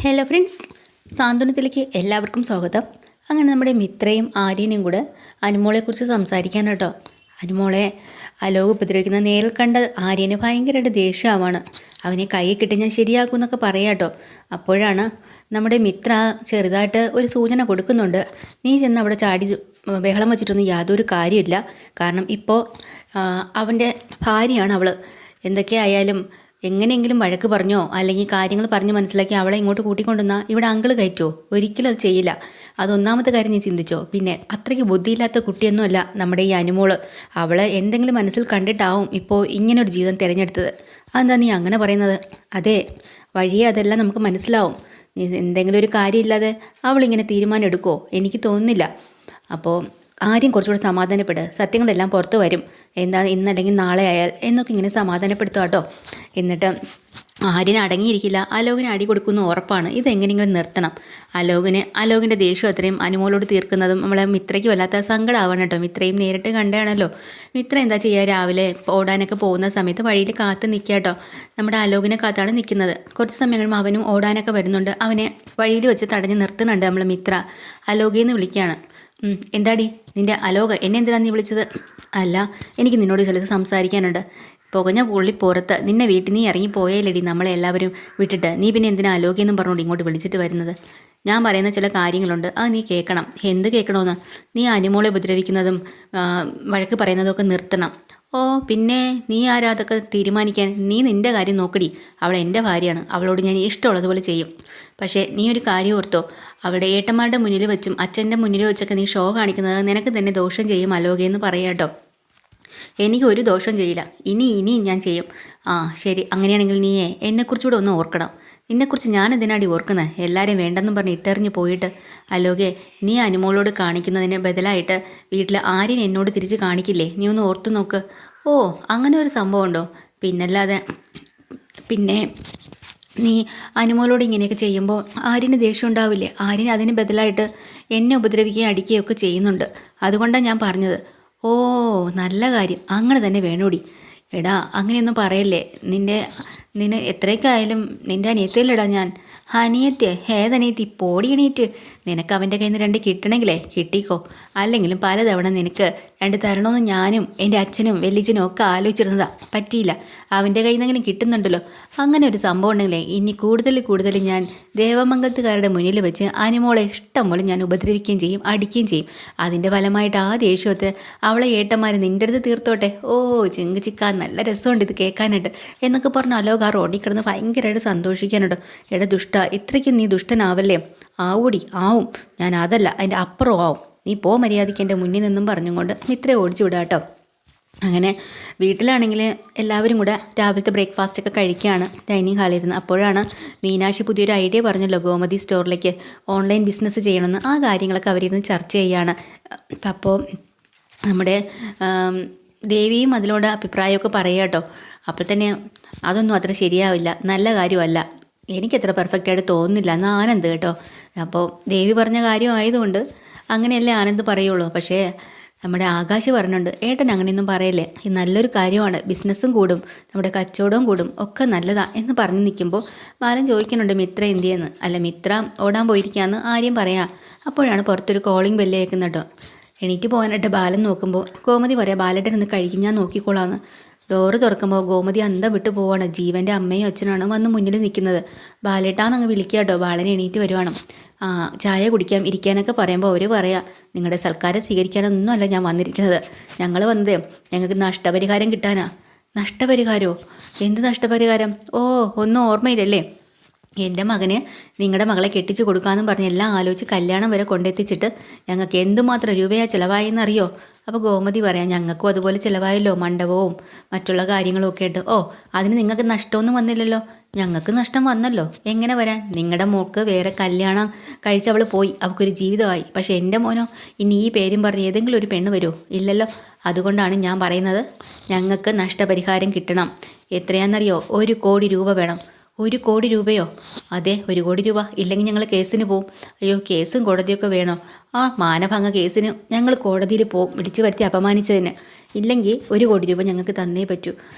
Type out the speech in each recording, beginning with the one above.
Hello friends, സാന്ത്വനത്തിലേക്ക് എല്ലാവർക്കും സ്വാഗതം. അങ്ങനെ നമ്മുടെ മിത്രയും ആര്യനും കൂടെ അനുമോളെക്കുറിച്ച് സംസാരിക്കാൻ കേട്ടോ. അനുമോളെ അലോക് ഉപദ്രവിക്കുന്ന നേരിൽ കണ്ട ആര്യന് ഭയങ്കരമായിട്ട് ദേഷ്യമാണ്. അവനെ കൈ കിട്ടി ഞാൻ ശരിയാക്കും എന്നൊക്കെ പറയാം കേട്ടോ. അപ്പോഴാണ് നമ്മുടെ മിത്ര ചെറുതായിട്ട് ഒരു സൂചന കൊടുക്കുന്നുണ്ട്. നീ ചെന്ന് അവിടെ ചാടി ബഹളം വെച്ചിട്ടൊന്നും യാതൊരു കാര്യമില്ല. കാരണം ഇപ്പോൾ അവൻ്റെ ഭാര്യയാണ് അവൾ. എന്തൊക്കെയായാലും എങ്ങനെയെങ്കിലും വഴക്ക് പറഞ്ഞോ അല്ലെങ്കിൽ കാര്യങ്ങൾ പറഞ്ഞ് മനസ്സിലാക്കി അവളെ ഇങ്ങോട്ട് കൂട്ടിക്കൊണ്ടുവന്നാൽ ഇവിടെ അങ്കിള് കയറ്റോ? ഒരിക്കലും അത് ചെയ്യില്ല. അതൊന്നാമത്തെ കാര്യം നീ ചിന്തിച്ചോ. പിന്നെ അത്രയ്ക്ക് ബുദ്ധിയില്ലാത്ത കുട്ടിയൊന്നുമല്ല നമ്മുടെ ഈ അനുമോള്. അവളെ എന്തെങ്കിലും മനസ്സിൽ കണ്ടിട്ടാവും ഇപ്പോൾ ഇങ്ങനൊരു ജീവിതം തിരഞ്ഞെടുത്തത്. അതെന്താ നീ അങ്ങനെ പറയുന്നത്? അതെ, വഴിയെ അതെല്ലാം നമുക്ക് മനസ്സിലാവും. നീ എന്തെങ്കിലും ഒരു കാര്യമില്ലാതെ അവളിങ്ങനെ തീരുമാനം എടുക്കുമോ? എനിക്ക് തോന്നുന്നില്ല. അപ്പോൾ ആരും കുറച്ചുകൂടെ സമാധാനപ്പെട്, സത്യങ്ങളെല്ലാം പുറത്ത് വരും. എന്താ ഇന്നല്ലെങ്കിൽ നാളെ ആയാൽ എന്നൊക്കെ ഇങ്ങനെ സമാധാനപ്പെടുത്തുക കേട്ടോ. എന്നിട്ട് ആര്യന് അടങ്ങിയിരിക്കില്ല. അലോകിന് അടി കൊടുക്കുന്ന ഉറപ്പാണ്. ഇതെങ്ങനെയെങ്കിലും നിർത്തണം. അലോകിൻ്റെ ദേഷ്യം അത്രയും അനുമോളോട് തീർക്കുന്നതും നമ്മളെ മിത്രയ്ക്ക് വല്ലാത്ത സങ്കടമാവണം കേട്ടോ. മിത്രയും നേരിട്ട് കണ്ടാണല്ലോ. മിത്ര എന്താ ചെയ്യുക? രാവിലെ ഓടാനൊക്കെ പോകുന്ന സമയത്ത് വഴിയിൽ കാത്ത് നിൽക്കുക കേട്ടോ. നമ്മുടെ അലോകിനെ കാത്താണ് നിൽക്കുന്നത്. കുറച്ച് സമയം കഴിയുമ്പോൾ അവനും ഓടാനൊക്കെ വരുന്നുണ്ട്. അവനെ വഴിയിൽ വെച്ച് തടഞ്ഞ് നിർത്തുന്നുണ്ട് നമ്മൾ മിത്ര. അലോകയെന്ന് വിളിക്കുകയാണ്. എന്താടി നിൻ്റെ അലോക, എന്നെ എന്തിനാണ് നീ വിളിച്ചത്? അല്ല, എനിക്ക് നിന്നോട് ചിലത് സംസാരിക്കാനുണ്ട്. പുകഞ്ഞ പുള്ളി പുറത്ത് നിന്നെ വീട്ടിൽ നീ ഇറങ്ങി പോയാലടി നമ്മളെ എല്ലാവരും വിട്ടിട്ട്. നീ പിന്നെ എന്തിനാ അലോകയെന്നും പറഞ്ഞുകൊണ്ട് ഇങ്ങോട്ട് വിളിച്ചിട്ട് വരുന്നത്? ഞാൻ പറയുന്ന ചില കാര്യങ്ങളുണ്ട്, അത് നീ കേൾക്കണം. എന്ത് കേൾക്കണമെന്ന്? നീ അനുമോളെ ഉപദ്രവിക്കുന്നതും വഴക്ക് പറയുന്നതും ഒക്കെ നിർത്തണം. ഓ പിന്നെ നീ ആരാ അതൊക്കെ തീരുമാനിക്കാൻ? നീ നിൻ്റെ കാര്യം നോക്കടി. അവൾ എൻ്റെ ഭാര്യയാണ്. അവളോട് ഞാൻ ഇഷ്ടമുള്ളതുപോലെ ചെയ്യും. പക്ഷേ നീ ഒരു കാര്യം ഓർത്തോ, അവളുടെ ഏട്ടന്മാരുടെ മുന്നിൽ വെച്ചും അച്ഛൻ്റെ മുന്നിൽ വെച്ചൊക്കെ നീ ഷോ കാണിക്കുന്നത് നിനക്ക് തന്നെ ദോഷം ചെയ്യും അലോകയെന്ന് പറയാട്ടോ. എനിക്ക് ഒരു ദോഷം ചെയ്യില്ല. ഇനിയും ഞാൻ ചെയ്യും. ആ ശരി, അങ്ങനെയാണെങ്കിൽ നീയേ എന്നെക്കുറിച്ചുകൂടെ ഒന്ന് ഓർക്കണം. നിന്നെക്കുറിച്ച് ഞാൻ എന്തിനാടി ഓർക്കുന്നത്? എല്ലാവരെയും വേണ്ടെന്നും പറഞ്ഞ് ഇട്ടെറിഞ്ഞ് പോയിട്ട്. അലോകെ, നീ അനുമോളോട് കാണിക്കുന്നതിന് ബദലായിട്ട് വീട്ടിൽ ആര്യൻ എന്നോട് തിരിച്ച് കാണിക്കില്ലേ? നീ ഒന്ന് ഓർത്തു നോക്ക്. ഓ അങ്ങനെ ഒരു സംഭവം ഉണ്ടോ? പിന്നല്ലാതെ. പിന്നെ നീ അനുമോളോട് ഇങ്ങനെയൊക്കെ ചെയ്യുമ്പോൾ ആര്യന് ദേഷ്യം ഉണ്ടാവില്ലേ? ആര്യൻ അതിന് ബദലായിട്ട് എന്നെ ഉപദ്രവിക്കുകയും അടിക്കുകയും ഒക്കെ ചെയ്യുന്നുണ്ട്. അതുകൊണ്ടാണ് ഞാൻ പറഞ്ഞത്. ഓ നല്ല കാര്യം, അങ്ങനെ തന്നെ വേണോടി. എടാ അങ്ങനെയൊന്നും പറയല്ലേ. നിന്നെ എത്രയൊക്കെ ആയാലും നിൻ്റെ അനിയത്തിയല്ലേടാ ഞാൻ. അനിയത്തിയ? ഏതനിയത്തി? പോടി എണീറ്റ്. നിനക്ക് അവൻ്റെ കയ്യിൽ നിന്ന് 2 കിട്ടണമെങ്കിലേ കിട്ടിക്കോ. അല്ലെങ്കിലും പലതവണ നിനക്ക് 2 തരണമെന്ന് ഞാനും എൻ്റെ അച്ഛനും വലിയച്ഛനും ഒക്കെ ആലോചിച്ചിരുന്നതാ. പറ്റിയില്ല. അവൻ്റെ കയ്യിൽ നിന്നെങ്കിലും കിട്ടുന്നുണ്ടല്ലോ. അങ്ങനെ ഒരു സംഭവം ഉണ്ടെങ്കിലേ ഇനി കൂടുതൽ ഞാൻ ദേവമംഗലത്തുകാരുടെ മുന്നിൽ വെച്ച് അനുമോളെ ഇഷ്ടം പോലെ ഞാൻ ഉപദ്രവിക്കുകയും ചെയ്യും, അടിക്കുകയും ചെയ്യും. അതിൻ്റെ ഫലമായിട്ട് ആ ദേഷ്യത്തിൽ അവളെ ഏട്ടന്മാർ നിൻ്റെ അടുത്ത് തീർത്തോട്ടെ. ഓ ചിങ്ക് ചിക്കാൻ നല്ല രസമുണ്ട് ഇത് കേൾക്കാനായിട്ട് എന്നൊക്കെ പറഞ്ഞ് അലോക ആ റോഡിൽ കിടന്ന് ഭയങ്കരമായിട്ട് സന്തോഷിക്കാനുണ്ടോ. എടാ ദുഷ്ട, ഇത്രയ്ക്ക് നീ ദുഷ്ടനാവല്ലേ? ആവും. ഞാൻ അതല്ല, അതിൻ്റെ അപ്പുറം ആവും. നീ പോ മര്യാദയ്ക്ക് എൻ്റെ മുന്നിൽ നിന്നും പറഞ്ഞും കൊണ്ട് മിത്രയെ ഓടിച്ചു വിടാം കേട്ടോ. അങ്ങനെ വീട്ടിലാണെങ്കിൽ എല്ലാവരും കൂടെ രാവിലത്തെ ബ്രേക്ക്ഫാസ്റ്റൊക്കെ കഴിക്കുകയാണ് ഡൈനിങ് ഹാളിലിരുന്ന്. അപ്പോഴാണ് മീനാക്ഷി പുതിയൊരു ഐഡിയ പറഞ്ഞല്ലോ, ഗോമതി സ്റ്റോറിലേക്ക് ഓൺലൈൻ ബിസിനസ് ചെയ്യണമെന്ന്. ആ കാര്യങ്ങളൊക്കെ അവരിരുന്ന് ചർച്ച ചെയ്യുകയാണ്. അപ്പോൾ നമ്മുടെ ദേവിയും അതിനോട് അഭിപ്രായമൊക്കെ പറയുക കേട്ടോ. അപ്പോൾ തന്നെ അതൊന്നും അത്ര ശരിയാവില്ല, നല്ല കാര്യമല്ല, എനിക്കത്ര പെർഫെക്റ്റായിട്ട് തോന്നുന്നില്ല എന്ന് ആനന്ദ് കേട്ടോ. അപ്പോൾ ദേവി പറഞ്ഞ കാര്യമായതുകൊണ്ട് അങ്ങനെയല്ലേ ആനന്ദ് പറയുള്ളൂ. പക്ഷേ നമ്മുടെ ആകാശ് പറഞ്ഞുണ്ട്, ഏട്ടൻ അങ്ങനെയൊന്നും പറയല്ലേ, ഇത് നല്ലൊരു കാര്യമാണ്, ബിസിനസ്സും കൂടും, നമ്മുടെ കച്ചവടവും കൂടും, ഒക്കെ നല്ലതാ എന്ന് പറഞ്ഞ് നിൽക്കുമ്പോൾ ബാലൻ ചോദിക്കുന്നുണ്ട് മിത്ര എന്തിയെന്ന്. അല്ല, മിത്ര ഓടാൻ പോയിരിക്കുകയെന്ന് ആര്യം പറയാം. അപ്പോഴാണ് പുറത്തൊരു കോളിംഗ് ബെല്ല് കേൾക്കുന്നത് കേട്ടോ. എണീറ്റ് പോകാനായിട്ട് ബാലൻ നോക്കുമ്പോൾ ഗോമതി പറയാം, ബാലേട്ടൻ ഒന്ന് കഴിക്കും, ഞാൻ നോക്കിക്കോളാന്ന്. ഡോറ് തുറക്കുമ്പോൾ ഗോമതി അന്തം വിട്ട് പോവാണ്. ജീവൻ്റെ അമ്മയും അച്ഛനാണ് വന്ന് മുന്നിൽ നിൽക്കുന്നത്. ബാലേട്ടാന്നങ്ങ് വിളിക്കുക കേട്ടോ. ബാലൻ എണീറ്റ് വരുവാണ്. ചായ കുടിക്കാം, ഇരിക്കാനൊക്കെ പറയുമ്പോൾ അവർ പറയാം, നിങ്ങളുടെ സൽക്കാരം സ്വീകരിക്കാനൊന്നും അല്ല ഞാൻ വന്നിരിക്കുന്നത്. ഞങ്ങൾ വന്നത് ഞങ്ങൾക്ക് നഷ്ടപരിഹാരം കിട്ടാനാ. നഷ്ടപരിഹാരമോ? എന്ത് നഷ്ടപരിഹാരം? ഓ ഒന്നും ഓർമ്മയില്ലല്ലേ? എൻ്റെ മകന് നിങ്ങളുടെ മകളെ കെട്ടിച്ചു കൊടുക്കാമെന്നും പറഞ്ഞ് എല്ലാം ആലോചിച്ച് കല്യാണം വരെ കൊണ്ടെത്തിച്ചിട്ട് ഞങ്ങൾക്ക് എന്തുമാത്രം രൂപയാ ചിലവായെന്നറിയോ? അപ്പോൾ ഗോമതി പറയാം, ഞങ്ങൾക്കും അതുപോലെ ചിലവായല്ലോ, മണ്ഡപവും മറ്റുള്ള കാര്യങ്ങളും ഒക്കെ ആയിട്ട്. ഓ അതിന് നിങ്ങൾക്ക് നഷ്ടമൊന്നും വന്നില്ലല്ലോ. ഞങ്ങൾക്ക് നഷ്ടം വന്നല്ലോ. എങ്ങനെ വരാൻ? നിങ്ങളുടെ മോൾക്ക് വേറെ കല്യാണം കഴിച്ചവൾ പോയി, അവൾക്കൊരു ജീവിതമായി. പക്ഷേ എൻ്റെ മോനോ ഇനി ഈ പേരും പറഞ്ഞ് ഏതെങ്കിലും ഒരു പെണ്ണ് വരുമോ? ഇല്ലല്ലോ. അതുകൊണ്ടാണ് ഞാൻ പറയുന്നത്, ഞങ്ങൾക്ക് നഷ്ടപരിഹാരം കിട്ടണം. എത്രയാണെന്നറിയോ? 1 കോടി രൂപ വേണം. 1 കോടി രൂപയോ? അതെ, 1 കോടി രൂപ. ഇല്ലെങ്കിൽ ഞങ്ങൾ കേസിന് പോവും. അയ്യോ, കേസും കോടതിയൊക്കെ വേണോ? ആ മാനഭംഗ കേസിന് ഞങ്ങൾ കോടതിയിൽ പോവും, വിളിച്ചു വരുത്തി അപമാനിച്ചതിന്. ഇല്ലെങ്കിൽ 1 കോടി രൂപ ഞങ്ങൾക്ക് തന്നേ പറ്റൂ.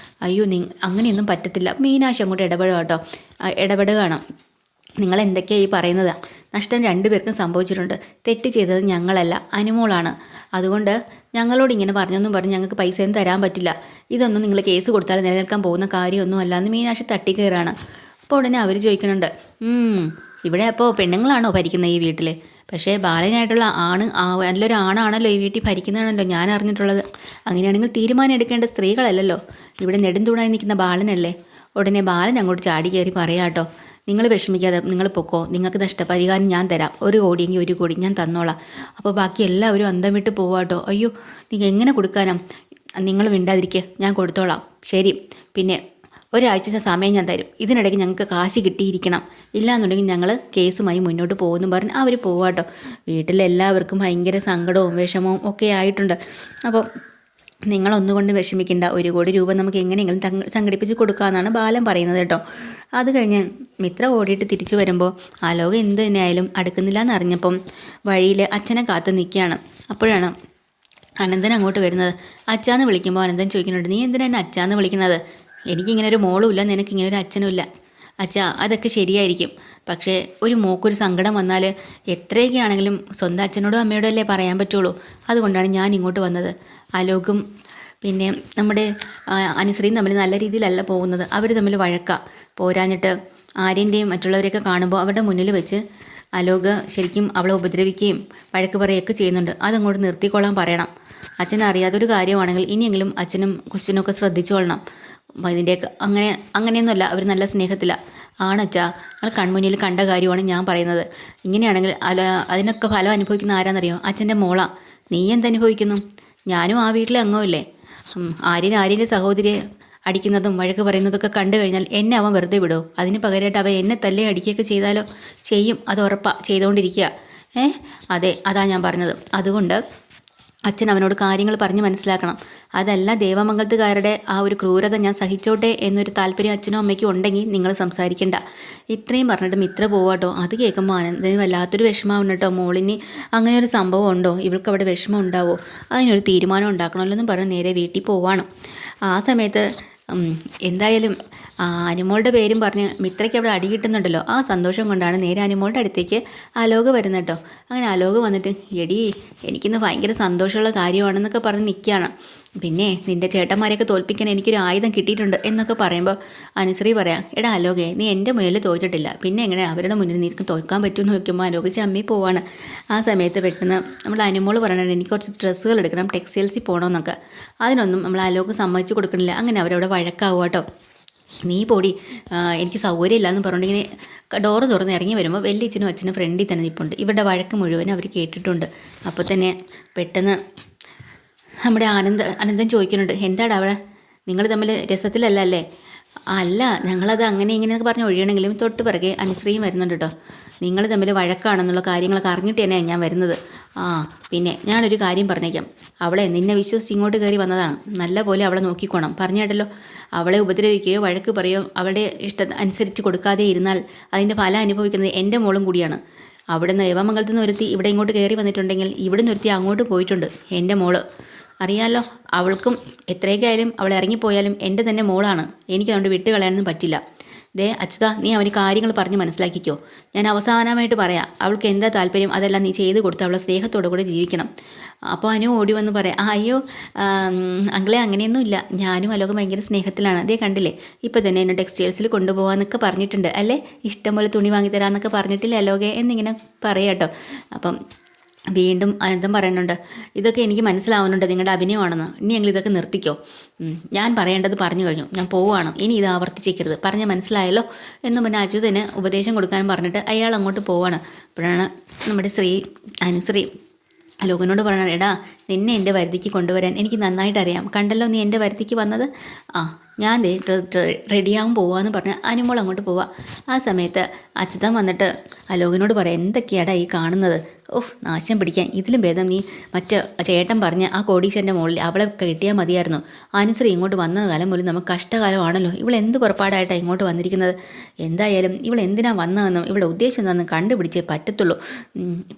അയ്യോ അങ്ങനെയൊന്നും പറ്റത്തില്ല. മീനാക്ഷി അങ്ങോട്ട് ഇടപെടുക കേട്ടോ. ഇടപെടുകയാണ്. നിങ്ങൾ എന്തൊക്കെയാണ് ഈ പറയുന്നത്? നഷ്ടം രണ്ടുപേർക്കും സംഭവിച്ചിട്ടുണ്ട്. തെറ്റ് ചെയ്തത് ഞങ്ങളല്ല, അനുമോളാണ്. അതുകൊണ്ട് ഞങ്ങളോട് ഇങ്ങനെ പറഞ്ഞെന്നും പറഞ്ഞ് ഞങ്ങൾക്ക് പൈസയൊന്നും തരാൻ പറ്റില്ല. ഇതൊന്നും നിങ്ങൾ കേസ് കൊടുത്താൽ നിലനിൽക്കാൻ പോകുന്ന കാര്യമൊന്നും അല്ല എന്ന് മീനാക്ഷി തട്ടിക്കയറാണ്. അപ്പോൾ ഉടനെ അവർ ചോദിക്കുന്നുണ്ട്, ഇവിടെ അപ്പോൾ പെണ്ണുങ്ങളാണോ ഭരിക്കുന്നത് ഈ വീട്ടിൽ? പക്ഷേ ബാലനായിട്ടുള്ള നല്ലൊരു ആണാണല്ലോ ഈ വീട്ടിൽ ഭരിക്കുന്നതാണല്ലോ ഞാൻ അറിഞ്ഞിട്ടുള്ളത്. അങ്ങനെയാണെങ്കിൽ തീരുമാനം എടുക്കേണ്ട സ്ത്രീകളല്ലല്ലോ, ഇവിടെ നെടുന്തൂണായി നിൽക്കുന്ന ബാലനല്ലേ. ഉടനെ ബാലൻ അങ്ങോട്ട് ചാടി കയറി പറയാട്ടോ, നിങ്ങൾ വിഷമിക്കാതെ നിങ്ങൾ പൊക്കോ, നിങ്ങൾക്ക് നഷ്ടപരിഹാരം ഞാൻ തരാം, 1 കോടിയെങ്കിൽ 1 കോടി ഞാൻ തന്നോളാം. അപ്പോൾ ബാക്കി എല്ലാവരും അന്തം വിട്ട് പോവാട്ടോ. അയ്യോ നീ എങ്ങനെ കൊടുക്കാനാ, നിങ്ങൾ മിണ്ടാതിരിക്കുക, ഞാൻ കൊടുത്തോളാം. ശരി, പിന്നെ ഒരാഴ്ച സമയം ഞാൻ തരും, ഇതിനിടയ്ക്ക് ഞങ്ങൾക്ക് കാശ് കിട്ടിയിരിക്കണം, ഇല്ലാന്നുണ്ടെങ്കിൽ ഞങ്ങൾ കേസുമായി മുന്നോട്ട് പോകുമെന്ന് പറഞ്ഞ് അവർ പോവാട്ടോ. വീട്ടിലെല്ലാവർക്കും ഭയങ്കര സങ്കടവും വിഷമവും ഒക്കെ ആയിട്ടുണ്ട്. അപ്പോൾ നിങ്ങളൊന്നുകൊണ്ട് വിഷമിക്കേണ്ട, 1 കോടി രൂപ നമുക്ക് എങ്ങനെയെങ്കിലും സംഘടിപ്പിച്ച് കൊടുക്കാമെന്നാണ് ബാലൻ പറയുന്നത് കേട്ടോ. അത് കഴിഞ്ഞ് മിത്ര ഓടിയിട്ട് തിരിച്ചു വരുമ്പോൾ ആലോകം എന്ത് തന്നെയായാലും അടുക്കുന്നില്ല എന്നറിഞ്ഞപ്പം വഴിയിൽ അച്ഛനെ കാത്ത് നിൽക്കുകയാണ്. അപ്പോഴാണ് അനന്തൻ അങ്ങോട്ട് വരുന്നത്. അച്ഛാന്ന് വിളിക്കുമ്പോൾ അനന്തൻ ചോദിക്കുന്നുണ്ട്, നീ എന്തിനാ എന്നെ അച്ഛാന്ന് വിളിക്കുന്നത്? എനിക്കിങ്ങനെ ഒരു മോളും ഇല്ല, നിനക്കിങ്ങനെ ഒരു അച്ഛനും ഇല്ല. അച്ഛാ അതൊക്കെ ശരിയായിരിക്കും, പക്ഷേ ഒരു മോക്കൊരു സങ്കടം വന്നാൽ എത്രയൊക്കെയാണെങ്കിലും സ്വന്തം അച്ഛനോടും അമ്മയോടും അല്ലേ പറയാൻ പറ്റുള്ളൂ. അതുകൊണ്ടാണ് ഞാൻ ഇങ്ങോട്ട് വന്നത്. ആലോകും പിന്നെ നമ്മുടെ അനുശ്രീയും തമ്മിൽ നല്ല രീതിയിലല്ല പോകുന്നത്. അവർ തമ്മിൽ വഴക്കാം. പോരാഞ്ഞിട്ട് ആര്യൻ്റെയും മറ്റുള്ളവരെയൊക്കെ കാണുമ്പോൾ അവരുടെ മുന്നിൽ വെച്ച് അലോക് ശരിക്കും അവളെ ഉപദ്രവിക്കുകയും വഴക്ക് പറയുകയൊക്കെ ചെയ്യുന്നുണ്ട്. അതങ്ങോട്ട് നിർത്തിക്കൊള്ളാൻ പറയണം. അച്ഛൻ അറിയാത്തൊരു കാര്യമാണെങ്കിൽ ഇനിയെങ്കിലും അച്ഛനും കൊച്ചിനൊക്കെ ശ്രദ്ധിച്ചോളണം. ഇതിൻ്റെയൊക്കെ അങ്ങനെയൊന്നുമല്ല, അവർ നല്ല സ്നേഹത്തിലാണ്. ആണച്ചാ, ഞങ്ങൾ കൺമുന്നിൽ കണ്ട കാര്യമാണ് ഞാൻ പറയുന്നത്. ഇങ്ങനെയാണെങ്കിൽ അതിനൊക്കെ ഫലം അനുഭവിക്കുന്ന ആരാന്നറിയോ? അച്ഛൻ്റെ മോളാ. നീ എന്തനുഭവിക്കുന്നു? ഞാനും ആ വീട്ടിലെ അംഗമല്ലേ. ആര്യൻ്റെ സഹോദരിയെ അടിക്കുന്നതും വഴക്ക് പറയുന്നതൊക്കെ കണ്ടു കഴിഞ്ഞാൽ എന്നെ അവൻ വെറുതെ വിടുമോ? അതിന് പകരമായിട്ട് അവൻ എന്നെ തല്ലേ അടിക്കുകയൊക്കെ ചെയ്താലോ? ചെയ്യും, അത് ഉറപ്പാണ്, ചെയ്തുകൊണ്ടിരിക്കുക. അതെ, അതാ ഞാൻ പറഞ്ഞത്. അതുകൊണ്ട് അച്ഛൻ അവനോട് കാര്യങ്ങൾ പറഞ്ഞ് മനസ്സിലാക്കണം. അതല്ല ദേവമംഗലത്തുകാരുടെ ആ ഒരു ക്രൂരത ഞാൻ സഹിച്ചോട്ടെ എന്നൊരു താല്പര്യം അച്ഛനും അമ്മയ്ക്കും ഉണ്ടെങ്കിൽ നിങ്ങൾ സംസാരിക്കണ്ട. ഇത്രയും പറഞ്ഞിട്ട് മിത്ര പോവാട്ടോ. അത് കേൾക്കുമ്പോൾ ആനന്ദന് വല്ലാത്തൊരു വിഷമമാണ് കേട്ടോ. മോളിന് അങ്ങനെ ഒരു സംഭവം ഉണ്ടോ, ഇവൾക്ക് അവിടെ വിഷമം ഉണ്ടാവോ, അതിനൊരു തീരുമാനം ഉണ്ടാക്കണമല്ലോ എന്നും പറഞ്ഞ് നേരെ വീട്ടിൽ പോവാണ്. ആ സമയത്ത് എന്തായാലും അനുമോളുടെ പേരും പറഞ്ഞ് മിത്രയ്ക്ക് അവിടെ അടി കിട്ടുന്നുണ്ടല്ലോ. ആ സന്തോഷം കൊണ്ടാണ് നേരെ അനുമോളുടെ അടുത്തേക്ക് അലോക് വരുന്നത് കേട്ടോ. അങ്ങനെ അലോക് വന്നിട്ട്, എടി എനിക്കിന്ന് ഭയങ്കര സന്തോഷമുള്ള കാര്യമാണെന്നൊക്കെ പറഞ്ഞ് നിൽക്കുകയാണ്. പിന്നെ നിൻ്റെ ചേട്ടന്മാരെയൊക്കെ തോൽപ്പിക്കാൻ എനിക്കൊരു ആയുധം കിട്ടിയിട്ടുണ്ട് എന്നൊക്കെ പറയുമ്പോൾ അനുശ്രീ പറയാം, എടാ അലോകെ, നീ എൻ്റെ മുന്നിൽ തോറ്റിട്ടില്ല, പിന്നെ എങ്ങനെ അവരുടെ മുന്നിൽ നിനക്ക് തോൽക്കാൻ പറ്റുമെന്ന് നോക്കുമ്പോൾ അലോക് ചമ്മി പോവാണ്. ആ സമയത്ത് പെട്ടെന്ന് നമ്മൾ അനുമോൾ പറയണത്, എനിക്ക് കുറച്ച് ഡ്രസ്സുകൾ എടുക്കണം, ടെക്സ്റ്റൈൽസിൽ പോകണമെന്നൊക്കെ. അതിനൊന്നും നമ്മൾ അലോക് സമ്മതിച്ചു കൊടുക്കണില്ല. അങ്ങനെ അവരവിടെ വഴക്കാവുക കേട്ടോ. നീ പോടി, എനിക്ക് സൗകര്യമില്ല എന്ന് പറഞ്ഞിങ്ങനെ ഡോറ് തുറന്ന് ഇറങ്ങി വരുമ്പോൾ വലിയച്ഛനും അച്ഛനും ഫ്രണ്ടിൽ തന്നെ നിൽപ്പുണ്ട്. ഇവരുടെ വഴക്ക് മുഴുവൻ അവർ കേട്ടിട്ടുണ്ട്. അപ്പോൾ തന്നെ പെട്ടെന്ന് നമ്മുടെ അനന്തൻ ചോദിക്കുന്നുണ്ട്, എന്താടാ അവിടെ, നിങ്ങൾ തമ്മിൽ രസത്തിലല്ല അല്ലേ? അല്ല, ഞങ്ങളത് അങ്ങനെ ഇങ്ങനെയൊക്കെ പറഞ്ഞ് ഒഴിയണമെങ്കിലും തൊട്ട് പിറകെ അനുശ്രീയും വരുന്നുണ്ട് കേട്ടോ. നിങ്ങൾ തമ്മിൽ വഴക്കാണെന്നുള്ള കാര്യങ്ങളൊക്കെ അറിഞ്ഞിട്ട് തന്നെയാണ് ഞാൻ വരുന്നത്. പിന്നെ ഞാനൊരു കാര്യം പറഞ്ഞേക്കാം, അവളെ നിന്നെ വിശ്വസിച്ച് ഇങ്ങോട്ട് കയറി വന്നതാണ്. നല്ല പോലെ അവളെ നോക്കിക്കോണം, പറഞ്ഞേട്ടല്ലോ. അവളെ ഉപദ്രവിക്കുകയോ വഴക്ക് പറയുകയോ അവളുടെ അനുസരിച്ച് കൊടുക്കാതെ ഇരുന്നാൽ അതിൻ്റെ ഫലം അനുഭവിക്കുന്നത് എൻ്റെ മോളും കൂടിയാണ്. അവിടുന്ന് ദേവമംഗലത്ത് നിന്ന് ഒരുത്തി ഇവിടെ ഇങ്ങോട്ട് കയറി വന്നിട്ടുണ്ടെങ്കിൽ ഇവിടുന്ന് ഒരുത്തി അങ്ങോട്ട് പോയിട്ടുണ്ട്, എൻ്റെ മോള്. അറിയാമല്ലോ, അവൾക്കും എത്രയൊക്കെ ആയാലും അവൾ ഇറങ്ങിപ്പോയാലും എൻ്റെ തന്നെ മോളാണ്. എനിക്കതുകൊണ്ട് വിട്ട് കളയാനൊന്നും പറ്റില്ല. ദേ അച്യുത, നീ അവന് കാര്യങ്ങൾ പറഞ്ഞ് മനസ്സിലാക്കിക്കോ. ഞാൻ അവസാനമായിട്ട് പറയാം, അവൾക്ക് എന്താ താല്പര്യം അതെല്ലാം നീ ചെയ്ത് കൊടുത്ത് അവളെ സ്നേഹത്തോടു കൂടെ ജീവിക്കണം. അപ്പോൾ അനു ഓടി വന്ന് പറയാം, അയ്യോ അങ്ങളെ അങ്ങനെയൊന്നുമില്ല, ഞാനും അലോകം ഭയങ്കര സ്നേഹത്തിലാണ്. അതേ കണ്ടില്ലേ, ഇപ്പോൾ തന്നെ എന്നെ ടെക്സ്റ്റൈൽസിൽ കൊണ്ടുപോകാമെന്നൊക്കെ പറഞ്ഞിട്ടുണ്ട് അല്ലേ, ഇഷ്ടംപോലെ തുണി വാങ്ങിത്തരാമെന്നൊക്കെ പറഞ്ഞിട്ടില്ലേ അലോകെ എന്നിങ്ങനെ പറയാം കേട്ടോ. അപ്പം വീണ്ടും അനന്തം പറയുന്നുണ്ട്, ഇതൊക്കെ എനിക്ക് മനസ്സിലാവുന്നുണ്ട് നിങ്ങളുടെ അഭിനയമാണെന്ന്, ഇനിയെങ്കിലും ഇതൊക്കെ നിർത്തിക്കോ. ഞാൻ പറയേണ്ടത് പറഞ്ഞു കഴിഞ്ഞു, ഞാൻ പോവുകയാണ്, ഇനി ഇത് ആവർത്തിച്ചേക്കരുത്, പറഞ്ഞ് മനസ്സിലായല്ലോ എന്നും പിന്നെ അച്യുതന് ഉപദേശം കൊടുക്കാനും പറഞ്ഞിട്ട് അയാൾ അങ്ങോട്ട് പോവാണ്. അപ്പോഴാണ് നമ്മുടെ അനുശ്രീ അലോകനോട് പറയണം, എടാ നിന്നെ എൻ്റെ വരുതിക്ക് കൊണ്ടുവരാൻ എനിക്ക് നന്നായിട്ട് അറിയാം, കണ്ടല്ലോ നീ എൻ്റെ വരുതിക്ക് വന്നത്. ഞാൻ റെഡിയാവും പോവാന്ന് പറഞ്ഞ് അനുമോൾ അങ്ങോട്ട് പോവാം. ആ സമയത്ത് അച്യുതൻ വന്നിട്ട് അലോകനോട് പറയാം, എന്തൊക്കെയാടാ ഈ കാണുന്നത്, നാശം പിടിക്കാൻ, ഇതിലും ഭേദം നീ മറ്റ് ചേട്ടൻ പറഞ്ഞ് ആ കോടീശ്വരൻ്റെ മുകളിൽ അവളെ കിട്ടിയാൽ മതിയായിരുന്നു. അനുശ്രീ ഇങ്ങോട്ട് വന്ന കാലം പോലും നമുക്ക് കഷ്ടകാലമാണല്ലോ, ഇവളെന്ത് പുറപ്പാടായിട്ടാണ് ഇങ്ങോട്ട് വന്നിരിക്കുന്നത്. എന്തായാലും ഇവൾ എന്തിനാ വന്നതെന്നും ഇവളുടെ ഉദ്ദേശം എന്താണെന്ന് കണ്ടുപിടിച്ചേ പറ്റത്തുള്ളൂ.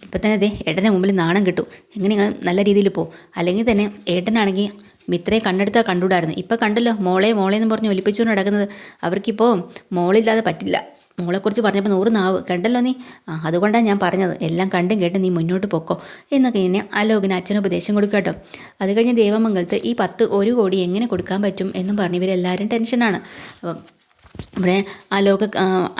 ഇപ്പം തന്നെ അതെ ഏട്ടൻ്റെ മുമ്പിൽ നാണം കിട്ടും, എങ്ങനെ നല്ല രീതിയിൽ പോകും. അല്ലെങ്കിൽ തന്നെ ഏട്ടനാണെങ്കിൽ മിത്രയെ കണ്ടെടുത്താൽ കണ്ടുകൂടായിരുന്നു. ഇപ്പം കണ്ടല്ലോ മോളെ മോളേന്ന് പറഞ്ഞ് ഒലിപ്പിച്ചുകൊണ്ട് നടക്കുന്നത്. അവർക്കിപ്പോൾ മോളില്ലാതെ പറ്റില്ല. മോളെക്കുറിച്ച് പറഞ്ഞപ്പോൾ 100 നാവ് കണ്ടല്ലോ നീ. അതുകൊണ്ടാണ് ഞാൻ പറഞ്ഞത്, എല്ലാം കണ്ടും കേട്ട് നീ മുന്നോട്ട് പൊക്കോ എന്നൊക്കെ ഇങ്ങനെ ആലോകിന് അച്ഛന് ഉപദേശം കൊടുക്കുക കേട്ടോ. അത് കഴിഞ്ഞ് ദേവമംഗലത്ത് ഈ 1 കോടി എങ്ങനെ കൊടുക്കാൻ പറ്റും എന്നും പറഞ്ഞ് ഇവരെല്ലാവരും ടെൻഷനാണ്. അപ്പം ഇവിടെ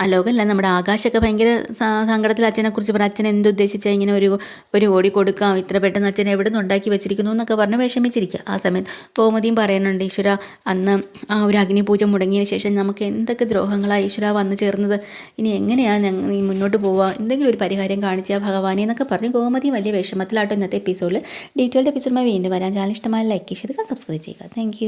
അലോകല്ല നമ്മുടെ ആകാശൊക്കെ ഭയങ്കര സങ്കടത്തിൽ അച്ഛനെക്കുറിച്ച് പറഞ്ഞു. അച്ഛൻ എന്തുദ്ദേശിച്ചാൽ ഇങ്ങനെ 1 കോടി കൊടുക്കാം, ഇത്ര പെട്ടെന്ന് അച്ഛൻ എവിടെ നിന്ന് ഉണ്ടാക്കി വെച്ചിരിക്കുന്നു എന്നൊക്കെ പറഞ്ഞ് വിഷമിച്ചിരിക്കുക. ആ സമയത്ത് ഗോമതിയും പറയുന്നുണ്ട്, ഈശ്വര അന്ന് ആ ഒരു അഗ്നിപൂജ മുടങ്ങിയതിന് ശേഷം നമുക്ക് എന്തൊക്കെ ദ്രോഹങ്ങളാണ് ഈശ്വര വന്നു ചേർന്നത്, ഇനി എങ്ങനെയാണ് ഞങ്ങൾ ഈ മുന്നോട്ട് പോവുക, എന്തെങ്കിലും ഒരു പരിഹാരം കാണിച്ചാൽ ഭഗവാനെ എന്നൊക്കെ പറഞ്ഞ് ഗോമതി വലിയ വിഷമത്തിലാട്ടോ ഇന്നത്തെ എപ്പിസോഡിൽ. ഡീറ്റെയിൽഡ് എപ്പിസോഡുമായി വീണ്ടും വരാൻ. ചാനൽ ഇഷ്ടമായ ലൈക്ക് ചെയ്യുക, സബ്സ്ക്രൈബ് ചെയ്യുക. താങ്ക്